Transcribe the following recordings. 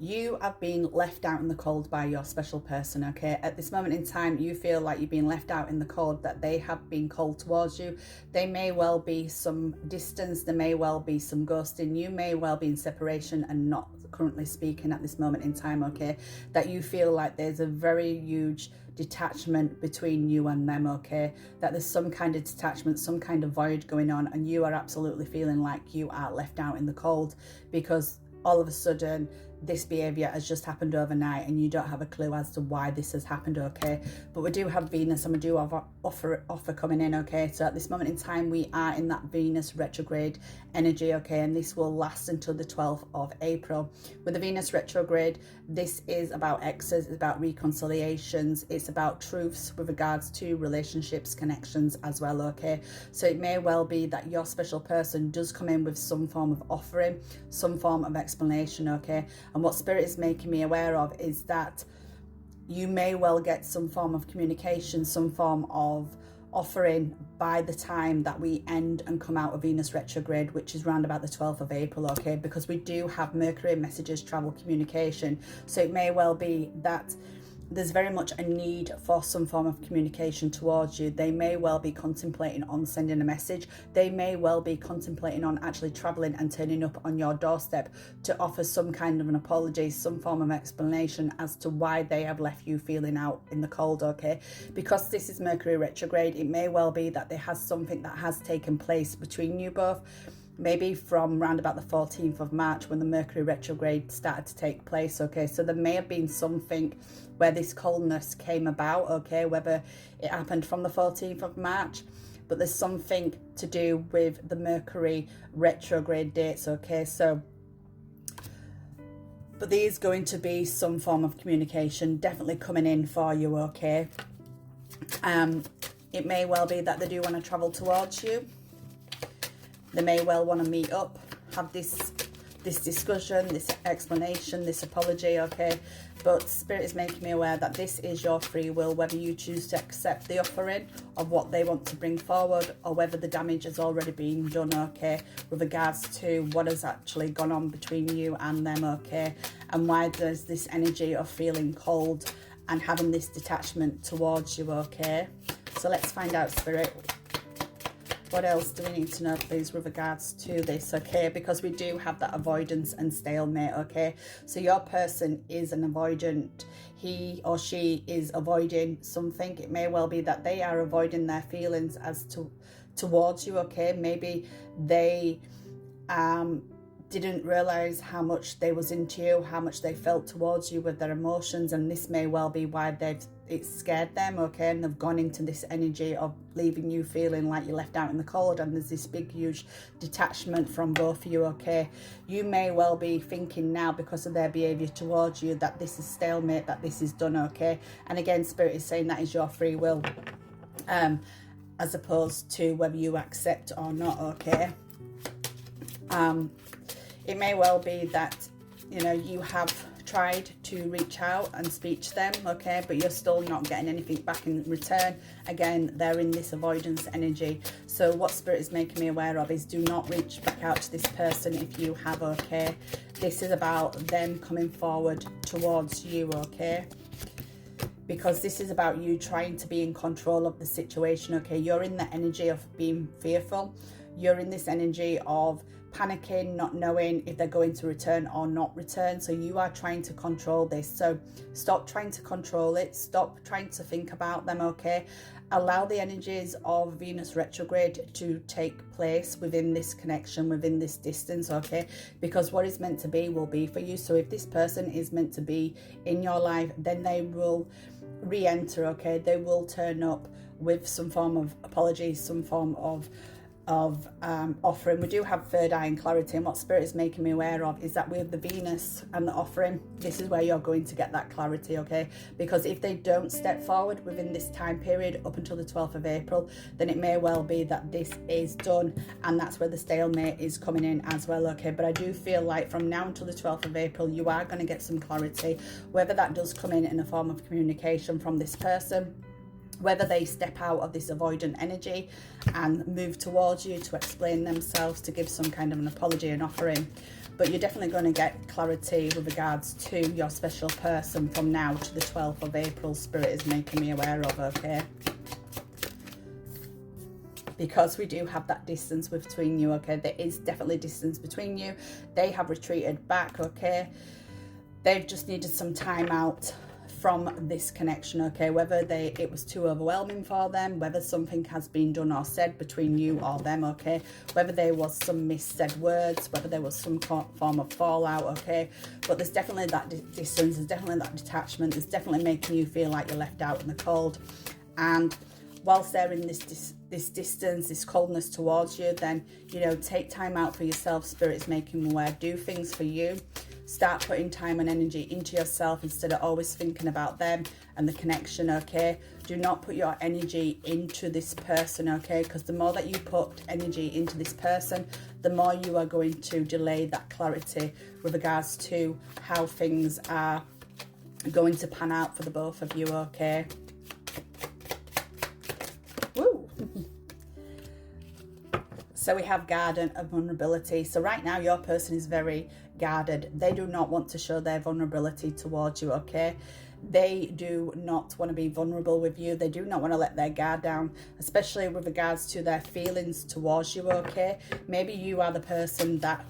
You have been left out in the cold by your special person, okay? At this moment in time, you feel like you've been left out in the cold, that they have been cold towards you. There may well be some distance, there may well be some ghosting, you may well be in separation and not currently speaking at this moment in time, okay? That you feel like there's a very huge detachment between you and them, okay? That there's some kind of detachment, some kind of void going on, and you are absolutely feeling like you are left out in the cold because all of a sudden this behavior has just happened overnight and you don't have a clue as to why this has happened, okay? But we do have Venus and we do have offer coming in, okay? So at this moment in time, we are in that Venus retrograde energy, okay? And this will last until the 12th of April. With the Venus retrograde, this is about exes, it's about reconciliations, it's about truths with regards to relationships, connections as well, okay? So it may well be that your special person does come in with some form of offering, some form of explanation, okay? And what Spirit is making me aware of is that you may well get some form of communication, some form of offering by the time that we end and come out of Venus retrograde, which is around about the 12th of April, okay? Because we do have Mercury messages, travel, communication. So it may well be that there's very much a need for some form of communication towards you. They may well be contemplating on sending a message. They may well be contemplating on actually traveling and turning up on your doorstep to offer some kind of an apology, some form of explanation as to why they have left you feeling out in the cold, okay? Because this is Mercury retrograde, it may well be that there has something that has taken place between you both, maybe from around about the 14th of March when the Mercury retrograde started to take place, okay? So there may have been something where this coldness came about, okay? Whether it happened from the 14th of March, but there's something to do with the Mercury retrograde dates, okay? So, but there is going to be some form of communication definitely coming in for you, okay? It may well be that they do want to travel towards you. They may well want to meet up, have this discussion, this explanation, this apology, okay? But Spirit is making me aware that this is your free will, whether you choose to accept the offering of what they want to bring forward or whether the damage has already been done, okay, with regards to what has actually gone on between you and them, okay? And why there's this energy of feeling cold and having this detachment towards you, okay? So let's find out, Spirit. What else do we need to know, please, with regards to this, okay? Because we do have that avoidance and stalemate, okay? So your person is an avoidant. He or she is avoiding something. It may well be that they are avoiding their feelings as to towards you, okay? Maybe they didn't realize how much they was into you, how much they felt towards you with their emotions, and this may well be why it scared them, okay? And they've gone into this energy of leaving you feeling like you're left out in the cold, and there's this big huge detachment from both of you, okay? You may well be thinking now, because of their behavior towards you, that this is stalemate, that this is done, okay? And again, Spirit is saying that is your free will, as opposed to whether you accept or not, okay? It may well be that, you know, you have tried to reach out and speak to them, okay, but you're still not getting anything back in return. Again, they're in this avoidance energy. So what Spirit is making me aware of is do not reach back out to this person if you have, okay? This is about them coming forward towards you, okay? Because this is about you trying to be in control of the situation, okay? You're in the energy of being fearful. You're in this energy of panicking, not knowing if they're going to return or not return. So you are trying to control this. So stop trying to control it. Stop trying to think about them, okay? Allow the energies of Venus retrograde to take place within this connection, within this distance, okay? Because what is meant to be will be for you. So if this person is meant to be in your life, then they will re-enter, okay? They will turn up with some form of apology, some form of offering. We do have third eye and clarity, and what Spirit is making me aware of is that with the Venus and the offering, this is where you're going to get that clarity, okay? Because if they don't step forward within this time period up until the 12th of April, then it may well be that this is done, and that's where the stalemate is coming in as well, okay? But I do feel like from now until the 12th of April, you are going to get some clarity, whether that does come in a form of communication from this person, whether they step out of this avoidant energy and move towards you to explain themselves, to give some kind of an apology and offering. But you're definitely going to get clarity with regards to your special person from now to the 12th of April. Spirit is making me aware of, okay? Because we do have that distance between you, okay? There is definitely distance between you. They have retreated back, okay? They've just needed some time out from this connection, okay? Whether it was too overwhelming for them, whether something has been done or said between you or them, okay? Whether there was some missaid words, whether there was some form of fallout, okay? But there's definitely that distance, there's definitely that detachment, there's definitely making you feel like you're left out in the cold. And whilst they're in this distance, this coldness towards you, then, you know, take time out for yourself. Spirit's making you aware. Do things for you. Start putting time and energy into yourself instead of always thinking about them and the connection, okay? Do not put your energy into this person, okay? Because the more that you put energy into this person, the more you are going to delay that clarity with regards to how things are going to pan out for the both of you, okay? Woo! So we have guarded and vulnerability. So right now your person is very guarded. They do not want to show their vulnerability towards you, okay? They do not want to be vulnerable with you. They do not want to let their guard down, especially with regards to their feelings towards you, okay? Maybe you are the person that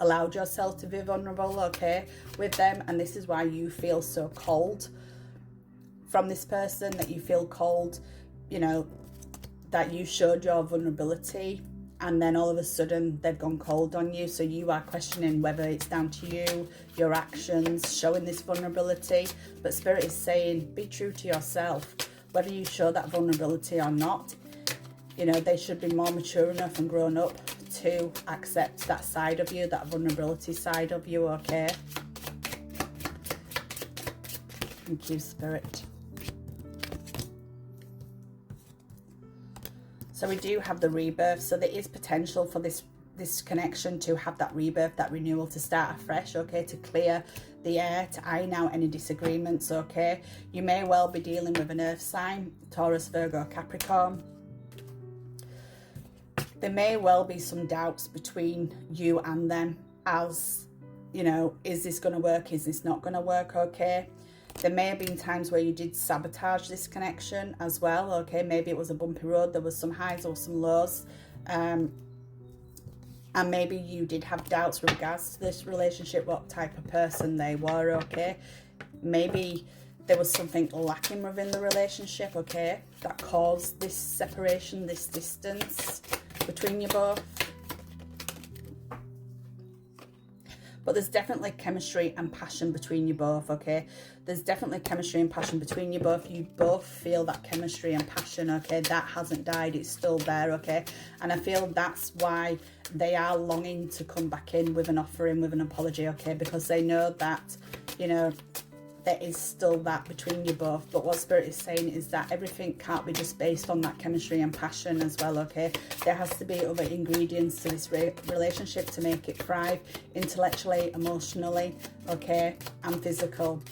allowed yourself to be vulnerable, okay, with them, and this is why you feel so cold from this person, that you feel cold, you know, that you showed your vulnerability and then all of a sudden they've gone cold on you. So you are questioning whether it's down to you, your actions, showing this vulnerability. But Spirit is saying, be true to yourself. Whether you show that vulnerability or not, you know, they should be more mature enough and grown up to accept that side of you, that vulnerability side of you, okay? Thank you, Spirit. So we do have the rebirth. So there is potential for this connection to have that rebirth, that renewal, to start afresh, okay, to clear the air, to iron out any disagreements, okay? You may well be dealing with an earth sign, Taurus, Virgo, Capricorn. There may well be some doubts between you and them as, you know, is this going to work? Is this not going to work? Okay. There may have been times where you did sabotage this connection as well. Okay. Maybe it was a bumpy road. There was some highs or some lows. And maybe you did have doubts with regards to this relationship, what type of person they were. Okay. Maybe there was something lacking within the relationship. Okay. That caused this separation, this distance between you both. But there's definitely chemistry and passion between you both, okay? There's definitely chemistry and passion between you both. You both feel that chemistry and passion, okay? That hasn't died, it's still there, okay? And I feel that's why they are longing to come back in with an offering, with an apology, okay? Because they know that, you know, there is still that between you both. But what Spirit is saying is that everything can't be just based on that chemistry and passion as well, okay? There has to be other ingredients to this relationship to make it thrive, intellectually, emotionally, okay, and physical.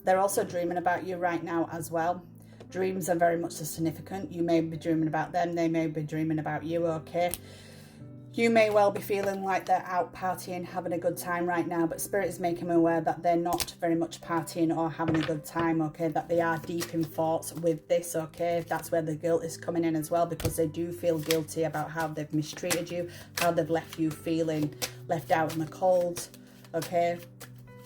They're also dreaming about you right now as well. Dreams are very much significant. You may be dreaming about them. They may be dreaming about you, okay? You may well be feeling like they're out partying, having a good time right now, but Spirit is making me aware that they're not very much partying or having a good time, okay? That they are deep in thoughts with this, okay? That's where the guilt is coming in as well, because they do feel guilty about how they've mistreated you, how they've left you feeling left out in the cold, okay?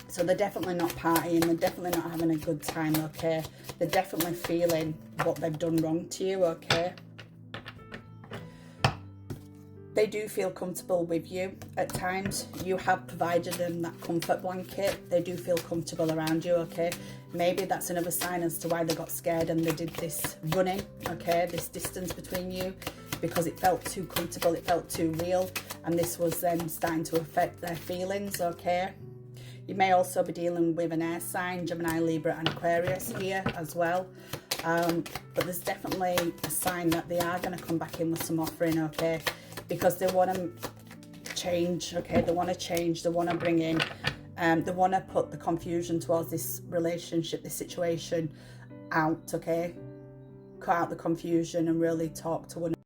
So they're definitely not partying, they're definitely not having a good time, okay? They're definitely feeling what they've done wrong to you, okay? They do feel comfortable with you at times. You have provided them that comfort blanket. They do feel comfortable around you, okay? Maybe that's another sign as to why they got scared and they did this running, okay? This distance between you, because it felt too comfortable, it felt too real, and this was then starting to affect their feelings, okay? You may also be dealing with an air sign, Gemini, Libra and Aquarius here as well. But there's definitely a sign that they are going to come back in with some offering, okay? Because they want to change, okay? They want to change, they want to bring in, they want to put the confusion towards this relationship, this situation out, okay? Cut out the confusion and really talk to one